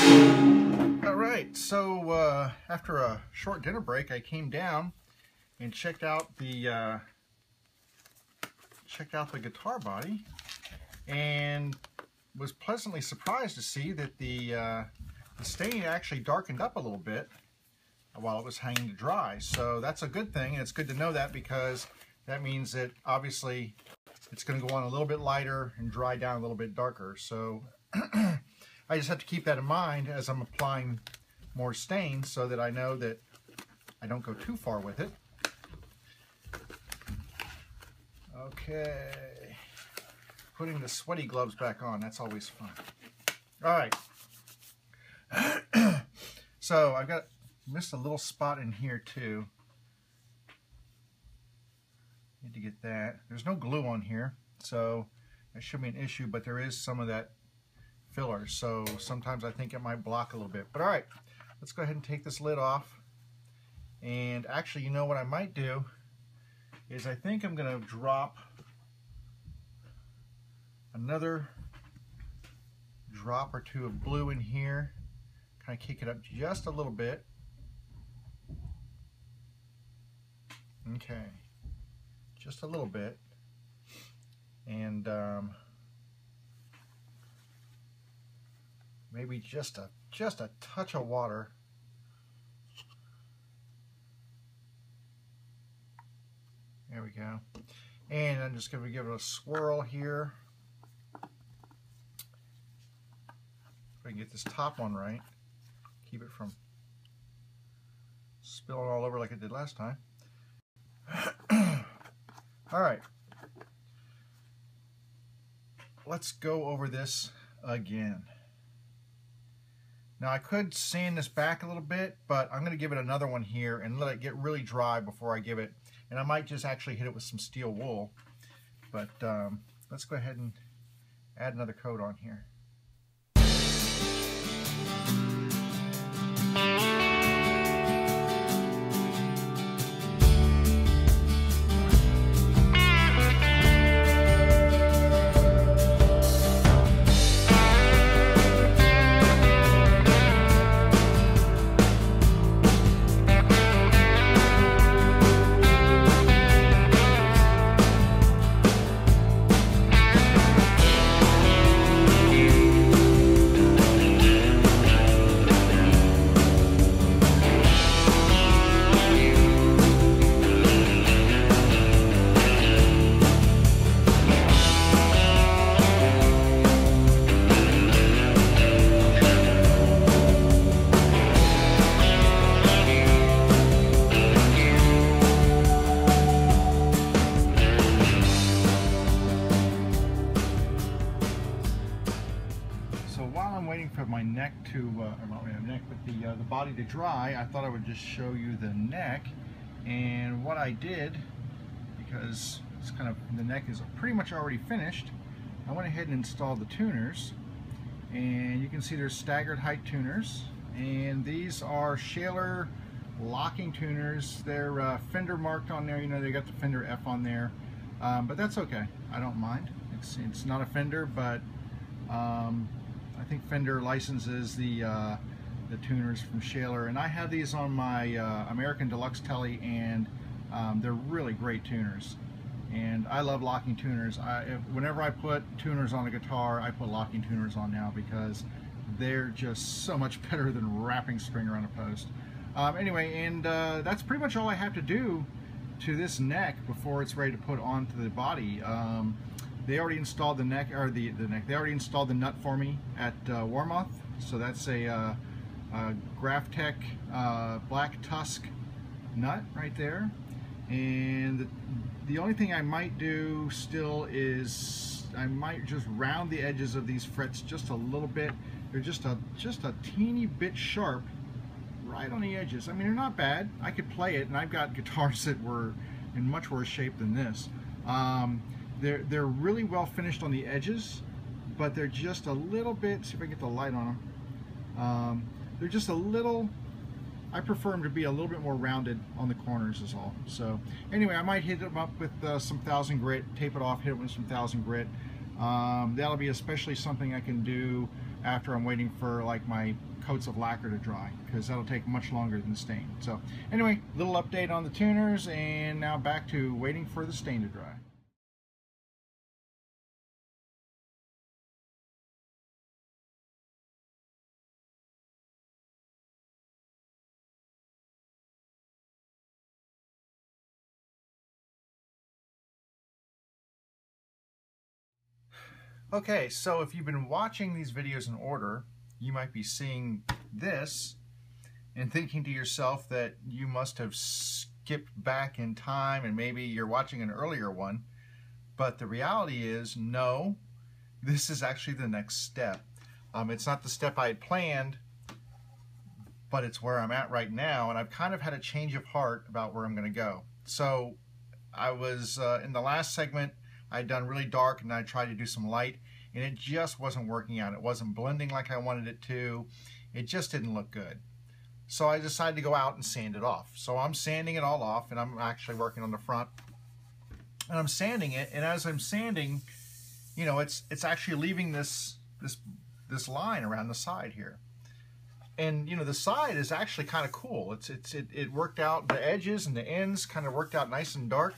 Alright, so after a short dinner break, I came down and checked out the guitar body, and was pleasantly surprised to see that the stain actually darkened up a little bit while it was hanging to dry. So that's a good thing, and it's good to know that, because that means that obviously it's going to go on a little bit lighter and dry down a little bit darker. So I just have to keep that in mind as I'm applying more stain, so that I know that I don't go too far with it. Okay, putting the sweaty gloves back on, that's always fun. Alright, so I've missed a little spot in here too. Need to get that. There's no glue on here, so that shouldn't be an issue, but there is some of that filler, so sometimes I think it might block a little bit. But alright, let's go ahead and take this lid off. And actually, you know what I might do is I think I'm going to drop another drop or two of blue in here, kind of kick it up just a little bit. Okay, just a little bit, and maybe just a touch of water. There we go. And I'm just going to give it a swirl here. If I can get this top one right, keep it from spilling all over like it did last time. All right, let's go over this again. Now I could sand this back a little bit, but I'm going to give it another one here and let it get really dry before I give it. And I might just actually hit it with some steel wool. But let's go ahead and add another coat on here. For my neck to, or not my neck, but the body to dry, I thought I would just show you the neck. And what I did, because it's kind of, the neck is pretty much already finished, I went ahead and installed the tuners. And you can see there's staggered height tuners, and these are Shaler locking tuners. They're Fender marked on there. You know, they got the Fender F on there, but that's okay. I don't mind. It's not a Fender, but I think Fender licenses the tuners from Shaler, and I have these on my American Deluxe Tele, and they're really great tuners. And I love locking tuners. Whenever I put tuners on a guitar, I put locking tuners on now, because they're just so much better than wrapping string around a post. Anyway, and that's pretty much all I have to do to this neck before it's ready to put onto the body. They already installed the neck, or the neck. They already installed the nut for me at Warmoth. So that's a Graphtec black tusk nut right there. And the only thing I might do still is I might just round the edges of these frets just a little bit. They're just a teeny bit sharp right on the edges. I mean, they're not bad. I could play it, and I've got guitars that were in much worse shape than this. They're really well finished on the edges, but they're just a little bit, see if I can get the light on them. They're just a little, I prefer them to be a little bit more rounded on the corners is all. So anyway, I might hit them up with some 1000 grit, tape it off, hit it with some 1000 grit. That'll be especially something I can do after I'm waiting for like my coats of lacquer to dry, because that'll take much longer than stain. So anyway, little update on the tuners, and now back to waiting for the stain to dry. Okay, so if you've been watching these videos in order, you might be seeing this and thinking to yourself that you must have skipped back in time and maybe you're watching an earlier one. But the reality is, no, this is actually the next step. It's not the step I had planned, but it's where I'm at right now, and I've kind of had a change of heart about where I'm going to go. So I was, in the last segment, I'd done really dark and I tried to do some light, and it just wasn't working out. It wasn't blending like I wanted it to. It just didn't look good. So I decided to go out and sand it off. So I'm sanding it all off, and I'm actually working on the front. And I'm sanding it, and as I'm sanding, you know, it's actually leaving this line around the side here. And you know, the side is actually kind of cool. It worked out, the edges and the ends kind of worked out nice and dark.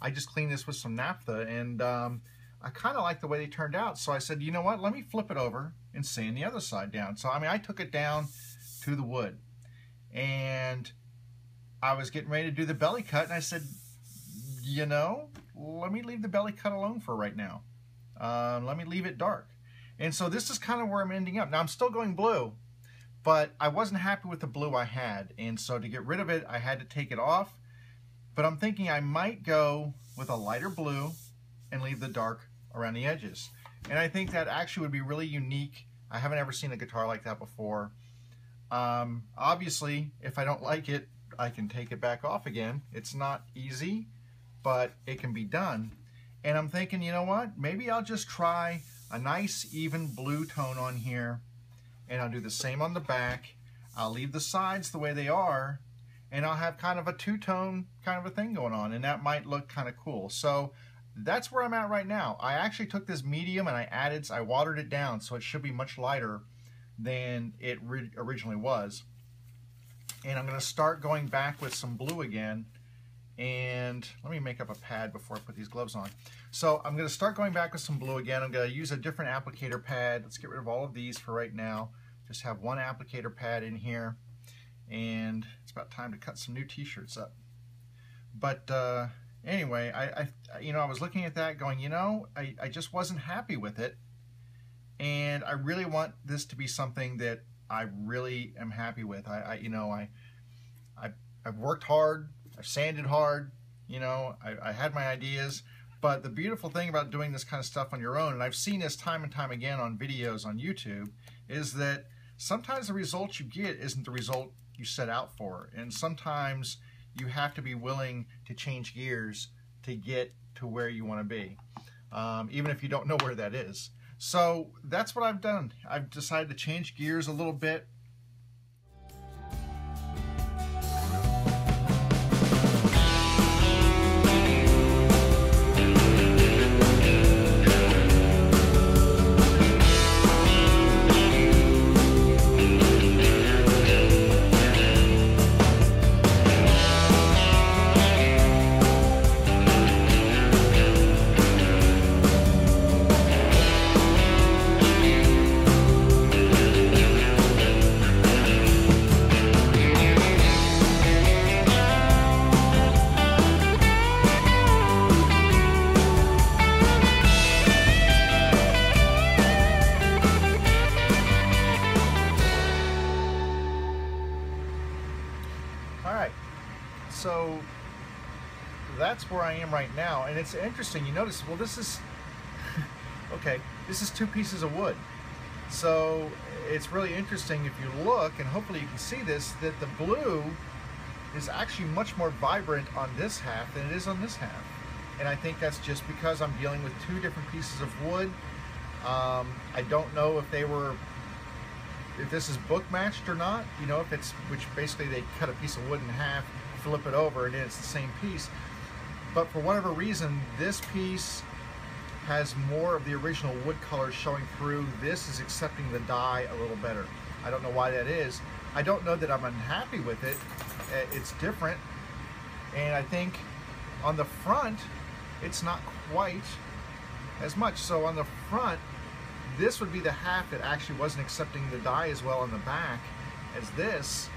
I just cleaned this with some naphtha, and I kind of like the way they turned out. So I said, you know what, let me flip it over and sand the other side down. So I mean, I took it down to the wood, and I was getting ready to do the belly cut, and I said, you know, let me leave the belly cut alone for right now. Let me leave it dark. And so this is kind of where I'm ending up. Now I'm still going blue, but I wasn't happy with the blue I had, and so to get rid of it, I had to take it off. But I'm thinking I might go with a lighter blue and leave the dark around the edges. And I think that actually would be really unique. I haven't ever seen a guitar like that before. Obviously, if I don't like it, I can take it back off again. It's not easy, but it can be done. And I'm thinking, you know what? Maybe I'll just try a nice even blue tone on here, and I'll do the same on the back. I'll leave the sides the way they are, and I'll have kind of a two-tone kind of a thing going on, and that might look kind of cool. So that's where I'm at right now. I actually took this medium and I watered it down, so it should be much lighter than it originally was. And I'm going to start going back with some blue again. And let me make up a pad before I put these gloves on. So I'm going to start going back with some blue again. I'm going to use a different applicator pad. Let's get rid of all of these for right now. Just have one applicator pad in here. And it's about time to cut some new t-shirts up. But anyway, I was looking at that going, you know, I just wasn't happy with it. And I really want this to be something that I really am happy with. I've worked hard. I've sanded hard, you know, I had my ideas, but the beautiful thing about doing this kind of stuff on your own, and I've seen this time and time again on videos on YouTube, is that sometimes the result you get isn't the result you set out for, and sometimes you have to be willing to change gears to get to where you want to be, even if you don't know where that is. So that's what I've done. I've decided to change gears a little bit. So that's where I am right now, and it's interesting. You notice, well, this is okay, this is two pieces of wood. So it's really interesting if you look, and hopefully you can see this, that the blue is actually much more vibrant on this half than it is on this half. And I think that's just because I'm dealing with two different pieces of wood. I don't know if this is book matched or not, you know, if it's, which basically they cut a piece of wood in half, flip it over, and then it's the same piece. But for whatever reason, this piece has more of the original wood color showing through. This is accepting the dye a little better. I don't know why that is. I don't know that I'm unhappy with it. It's different, and I think on the front it's not quite as much. So on the front, this would be the half that actually wasn't accepting the dye as well on the back as this.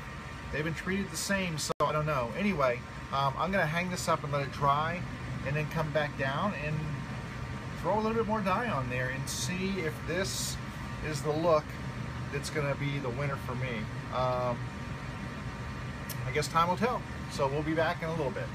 They've been treated the same, so I don't know. Anyway, I'm gonna hang this up and let it dry, and then come back down and throw a little bit more dye on there and see if this is the look that's gonna be the winner for me. I guess time will tell. So we'll be back in a little bit.